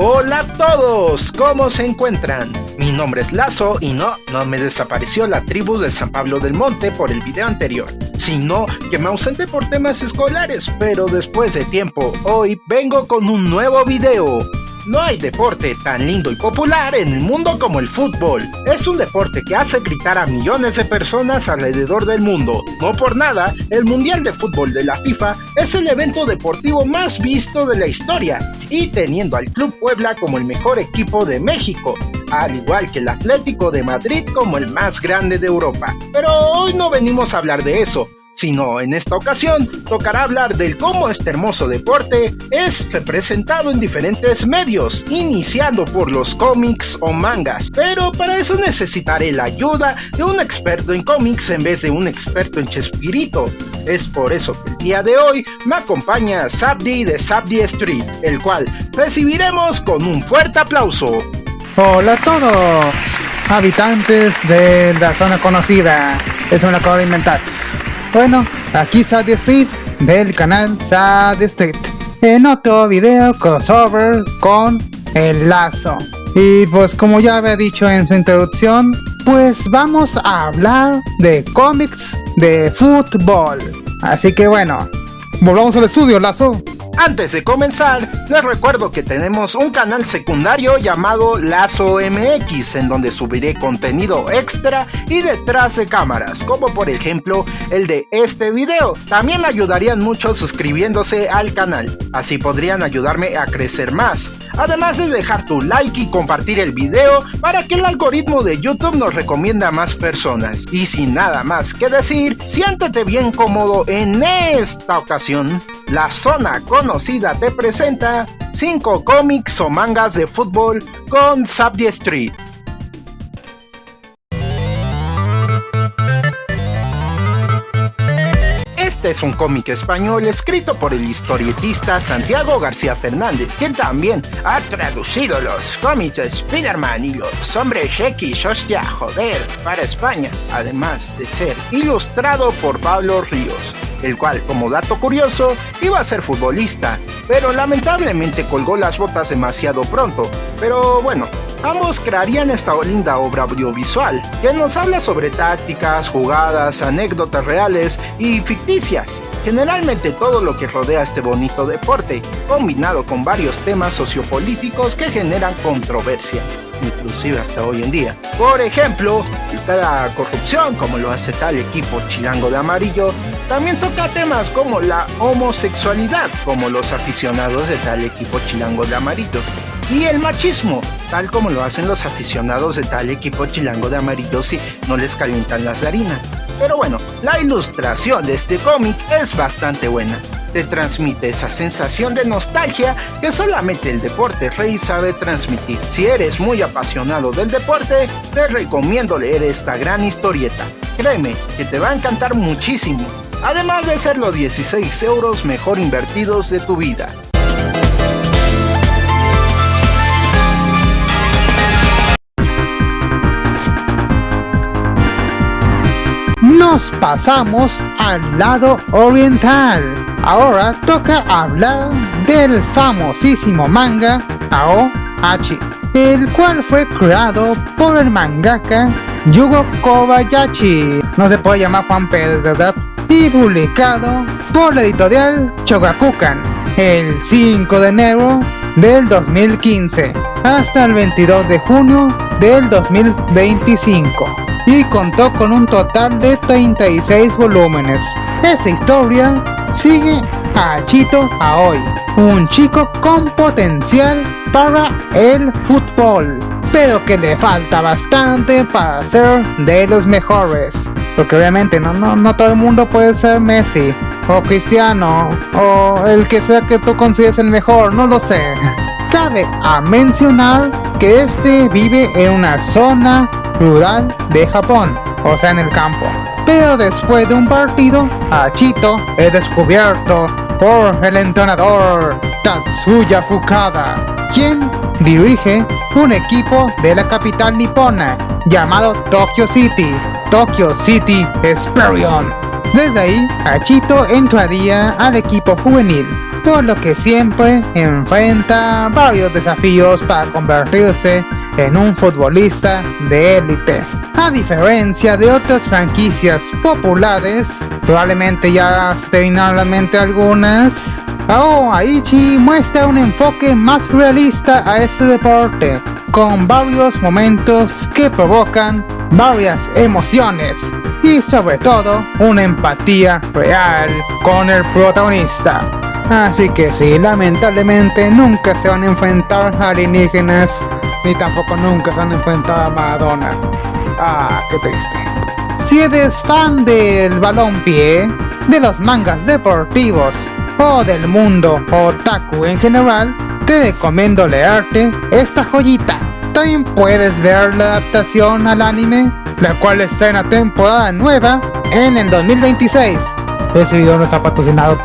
Hola a todos, ¿cómo se encuentran? Mi nombre es Lazo y no me desapareció la tribu de San Pablo del Monte por el video anterior, sino que me ausenté por temas escolares, pero después de tiempo, hoy vengo con un nuevo video. No hay deporte tan lindo y popular en el mundo como el fútbol. Es un deporte que hace gritar a millones de personas alrededor del mundo. No por nada, el Mundial de Fútbol de la FIFA es el evento deportivo más visto de la historia, y teniendo al Club Puebla como el mejor equipo de México, al igual que el Atlético de Madrid como el más grande de Europa. Pero hoy no venimos a hablar de eso, sino en esta ocasión tocará hablar del cómo este hermoso deporte es representado en diferentes medios, iniciando por los cómics o mangas. Pero para eso necesitaré la ayuda de un experto en cómics en vez de un experto en Chespirito. Es por eso que el día de hoy me acompaña Sabdi de Sabdi Street, el cual recibiremos con un fuerte aplauso. Hola a todos, habitantes de la zona conocida. Eso me lo acabo de inventar. Bueno, aquí Sabdi Street del canal Sabdi Street, en otro video crossover con el Lazo. Y pues como ya había dicho en su introducción, pues vamos a hablar de cómics de fútbol. Así que bueno, volvamos al estudio, Lazo. Antes de comenzar, les recuerdo que tenemos un canal secundario llamado Lazo MX, en donde subiré contenido extra y detrás de cámaras, como por ejemplo el de este video. También me ayudarían mucho suscribiéndose al canal, así podrían ayudarme a crecer más. Además de dejar tu like y compartir el video para que el algoritmo de YouTube nos recomiende a más personas. Y sin nada más que decir, siéntete bien cómodo en esta ocasión. La Zona Conocida te presenta 5 cómics o mangas de fútbol con Sabdi Street. Este es un cómic español escrito por el historietista Santiago García Fernández, quien también ha traducido los cómics de Spider-Man y los Hombres X, hostia, joder, para España, además de ser ilustrado por Pablo Ríos, el cual, como dato curioso, iba a ser futbolista, pero lamentablemente colgó las botas demasiado pronto. Pero bueno, ambos crearían esta linda obra audiovisual, que nos habla sobre tácticas, jugadas, anécdotas reales y ficticias, generalmente todo lo que rodea este bonito deporte, combinado con varios temas sociopolíticos que generan controversia, inclusive hasta hoy en día. Por ejemplo, cada corrupción, como lo hace tal equipo chilango de amarillo. También toca temas como la homosexualidad, como los aficionados de tal equipo chilango de amarillo, y el machismo, tal como lo hacen los aficionados de tal equipo chilango de amarillo si no les calientan las de harina. Pero bueno, la ilustración de este cómic es bastante buena. Te transmite esa sensación de nostalgia que solamente el deporte rey sabe transmitir. Si eres muy apasionado del deporte, te recomiendo leer esta gran historieta. Créeme que te va a encantar muchísimo, además de ser los 16 euros mejor invertidos de tu vida. Nos pasamos al lado oriental. Ahora toca hablar del famosísimo manga Aohachi, el cual fue creado por el mangaka Yugo Kobayashi, no se puede llamar Juan Pérez, ¿verdad? Y publicado por la editorial Shogakukan el 5 de enero del 2015 hasta el 22 de junio del 2025, y contó con un total de 36 volúmenes. Esta historia sigue a Achito Aoi, un chico con potencial para el fútbol, pero que le falta bastante para ser de los mejores, porque obviamente no todo el mundo puede ser Messi o Cristiano o el que sea que tú consideres el mejor, no lo sé. Cabe a mencionar que este vive en una zona rural de Japón, o sea en el campo. Pero después de un partido, Achito es descubierto por el entrenador Tatsuya Fukada, quien dirige un equipo de la capital nipona llamado Tokyo City Esperion. Desde ahí, Achito entraría al equipo juvenil, por lo que siempre enfrenta varios desafíos para convertirse en un futbolista de élite. A diferencia de otras franquicias populares, probablemente ya se te vinieron a la mente algunas, Aohaichi muestra un enfoque más realista a este deporte, con varios momentos que provocan varias emociones y sobre todo una empatía real con el protagonista. Así que sí, lamentablemente nunca se van a enfrentar a alienígenas, ni tampoco nunca se van a enfrentar a Maradona. Qué triste. Si eres fan del balompié, de los mangas deportivos o del mundo otaku en general, te recomiendo leerte esta joyita. También puedes ver la adaptación al anime, la cual está en la temporada nueva en el 2026. Ese video no está patrocinado.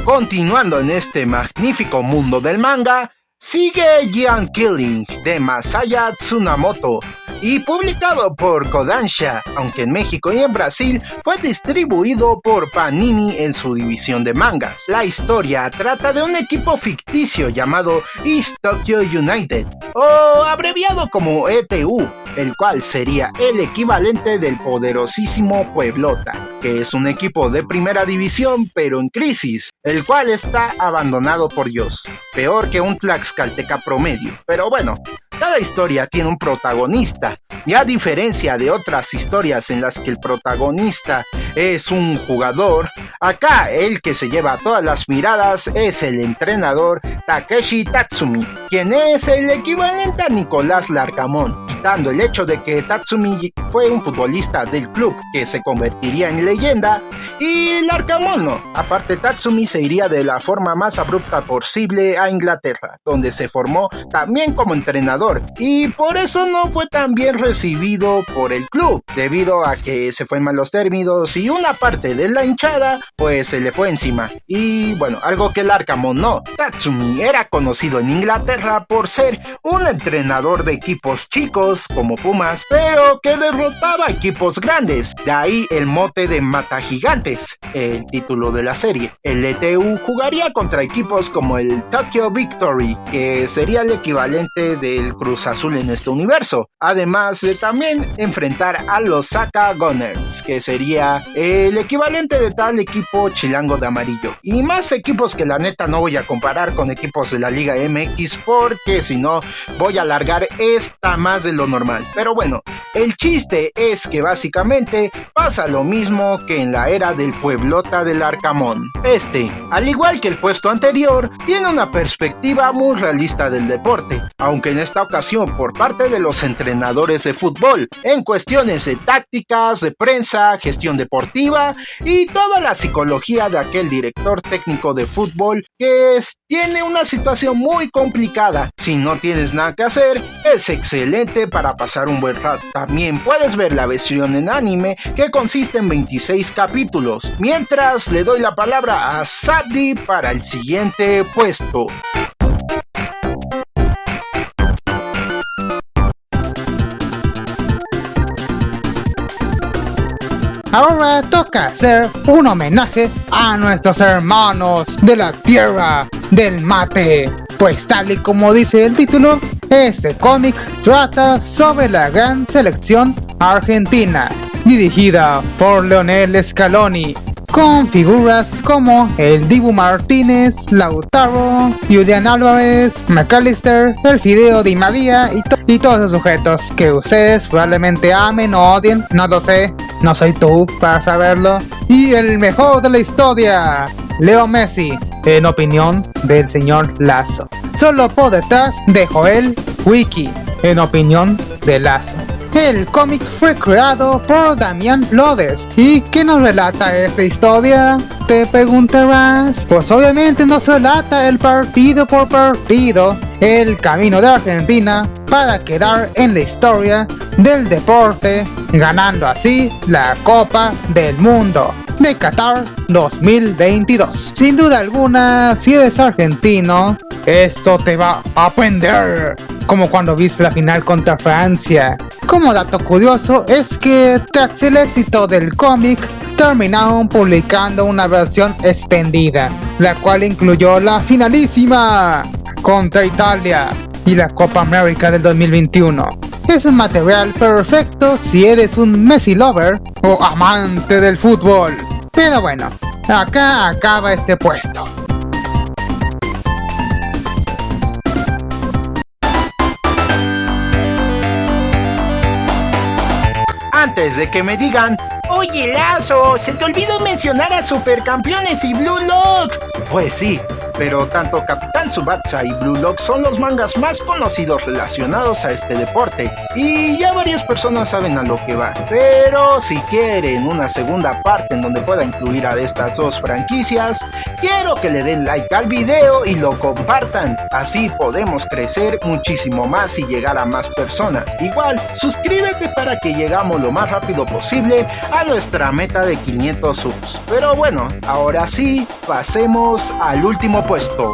Continuando en este magnífico mundo del manga, sigue Giant Killing de Masaya Tsunamoto y publicado por Kodansha, aunque en México y en Brasil fue distribuido por Panini en su división de mangas. La historia trata de un equipo ficticio llamado East Tokyo United, o abreviado como ETU, el cual sería el equivalente del poderosísimo Pueblota, que es un equipo de primera división pero en crisis, el cual está abandonado por Dios, peor que un tlaxcalteca promedio. Pero bueno, cada historia tiene un protagonista, y a diferencia de otras historias en las que el protagonista es un jugador, acá el que se lleva todas las miradas es el entrenador Takeshi Tatsumi, quien es el equivalente a Nicolás Larcamón, quitando el hecho de que Tatsumi fue un futbolista del club que se convertiría en leyenda, y Larcamón no. Aparte, Tatsumi se iría de la forma más abrupta posible a Inglaterra, donde se formó también como entrenador, y por eso no fue tan bien recibido por el club, debido a que se fue en malos términos y una parte de la hinchada pues se le fue encima. Y bueno, algo que Larcamón no. Tatsumi era conocido en Inglaterra por ser un entrenador de equipos chicos como Pumas, pero que derrotaba equipos grandes, de ahí el mote de Mata Gigantes, el título de la serie. El ETU jugaría contra equipos como el Tokyo Victory, que sería el equivalente del Cruz Azul en este universo, además de también enfrentar a los Osaka Gunners, que sería el equivalente de tal equipo chilango de amarillo, y más equipos que la neta no voy a comparar con equipos de la Liga MX, porque si no voy a alargar esta más de lo normal. Pero bueno, el chiste es que básicamente pasa lo mismo que en la era del Pueblota del Arcamón. Al igual que el puesto anterior, tiene una perspectiva muy realista del deporte, aunque en esta ocasión por parte de los entrenadores de fútbol, en cuestiones de tácticas, de prensa, gestión deportiva y toda la psicología de aquel director técnico de fútbol que tiene una situación muy complicada. Si no tienes nada que hacer, es excelente para pasar un buen rato. También puedes ver la versión en anime, que consiste en 26 capítulos, mientras le doy la palabra a Sabdi para el siguiente puesto. Ahora toca hacer un homenaje a nuestros hermanos de la tierra del mate, pues tal y como dice el título, este cómic trata sobre la gran selección argentina, dirigida por Leonel Scaloni, con figuras como el Dibu Martínez, Lautaro, Julián Álvarez, McAllister, el Fideo Di María y todos esos sujetos que ustedes probablemente amen o odien, no lo sé, no soy tú para saberlo. Y el mejor de la historia, Leo Messi, en opinión del señor Lazo, solo por detrás de Joel Wiki, en opinión de Lazo. El cómic fue creado por Damián Flores. ¿Y qué nos relata esta historia?, te preguntarás. Pues obviamente nos relata el partido por partido, el camino de Argentina para quedar en la historia del deporte, ganando así la Copa del Mundo de Qatar 2022. Sin duda alguna, si eres argentino, esto te va a aprender, como cuando viste la final contra Francia Como dato curioso es que tras el éxito del cómic, terminaron publicando una versión extendida, la cual incluyó la finalísima contra Italia y la Copa América del 2021. Es un material perfecto si eres un Messi lover o amante del fútbol. Pero bueno, acá acaba este puesto. Antes de que me digan, oye Lazo, se te olvidó mencionar a Supercampeones y Blue Lock. Pues sí, pero tanto Capitán Tsubasa y Blue Lock son los mangas más conocidos relacionados a este deporte, y ya varias personas saben a lo que va. Pero si quieren una segunda parte en donde pueda incluir a estas dos franquicias, quiero que le den like al video y lo compartan, así podemos crecer muchísimo más y llegar a más personas. Igual, suscríbete para que llegamos lo más rápido posible a nuestra meta de 500 subs. Pero bueno, ahora sí, pasemos al último puesto.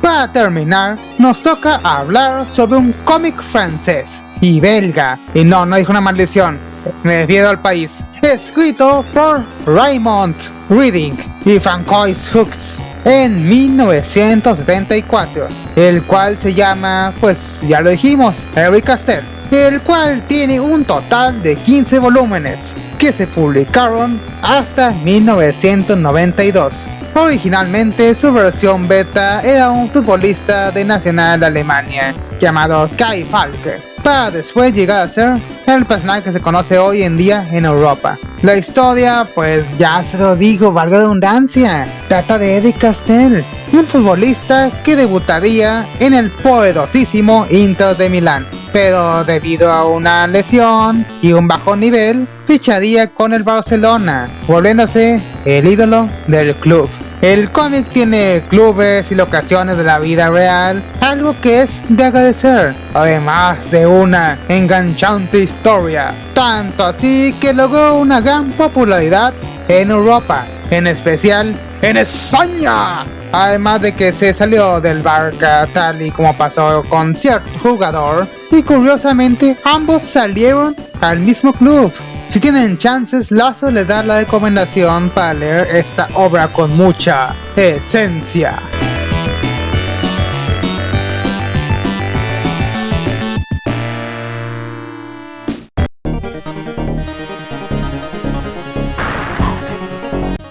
Para terminar, nos toca hablar sobre un cómic francés y belga, y no dijo una maldición, me refiero al país, escrito por Raymond Reading y Francois Hooks en 1974, el cual se llama, pues ya lo dijimos, Henri Castel, el cual tiene un total de 15 volúmenes que se publicaron hasta 1992. Originalmente su versión beta era un futbolista de Nacional de Alemania llamado Kai Falke, para después llegar a ser el personaje que se conoce hoy en día en Europa. La historia, pues ya se lo digo, valga la redundancia, trata de Henri Castel, un futbolista que debutaría en el poderosísimo Inter de Milán, pero debido a una lesión y un bajo nivel, ficharía con el Barcelona, volviéndose el ídolo del club. El cómic tiene clubes y locaciones de la vida real, algo que es de agradecer, además de una enganchante historia, tanto así que logró una gran popularidad en Europa, en especial en España. Además de que se salió del Barca tal y como pasó con cierto jugador, y curiosamente ambos salieron al mismo club. Si tienen chances, Lazo les da la recomendación para leer esta obra con mucha esencia.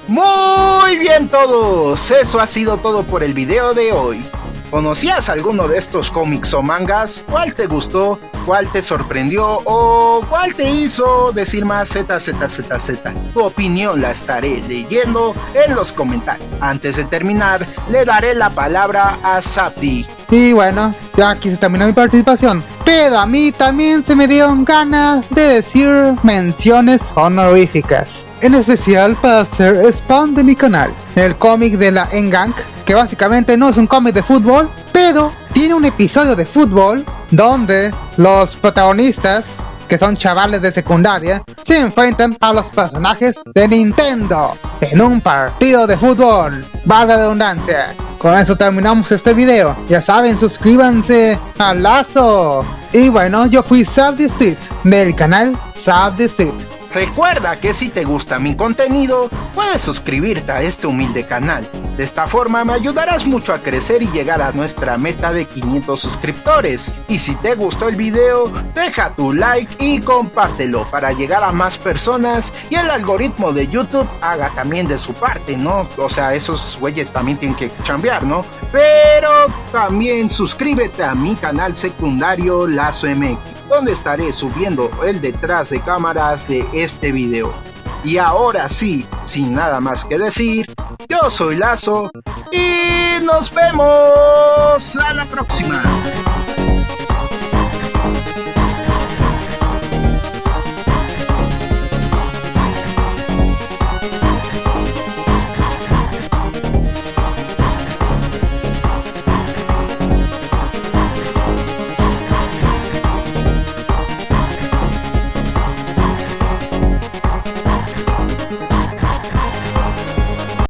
Muy bien todos, eso ha sido todo por el video de hoy. ¿Conocías alguno de estos cómics o mangas? ¿Cuál te gustó? ¿Cuál te sorprendió? ¿O cuál te hizo decir más ZZZZ? Tu opinión la estaré leyendo en los comentarios. Antes de terminar, le daré la palabra a Sapti. Y bueno, ya aquí se terminó mi participación, pero a mí también se me dieron ganas de decir menciones honoríficas, en especial para hacer spam de mi canal. El cómic de la Engang, que básicamente no es un cómic de fútbol, pero tiene un episodio de fútbol donde los protagonistas, que son chavales de secundaria, se enfrentan a los personajes de Nintendo en un partido de fútbol. Valga la redundancia. Con eso terminamos este video. Ya saben, suscríbanse a Lazo. Y bueno, yo fui Sab the Street, del canal Sab the Street. Recuerda que si te gusta mi contenido, puedes suscribirte a este humilde canal. De esta forma me ayudarás mucho a crecer y llegar a nuestra meta de 500 suscriptores. Y si te gustó el video, deja tu like y compártelo para llegar a más personas y el algoritmo de YouTube haga también de su parte, ¿no? O sea, esos güeyes también tienen que chambear, ¿no? Pero también suscríbete a mi canal secundario Lazo MX, donde estaré subiendo el detrás de cámaras de este video. Y ahora sí, sin nada más que decir, yo soy Lazo y nos vemos a la próxima.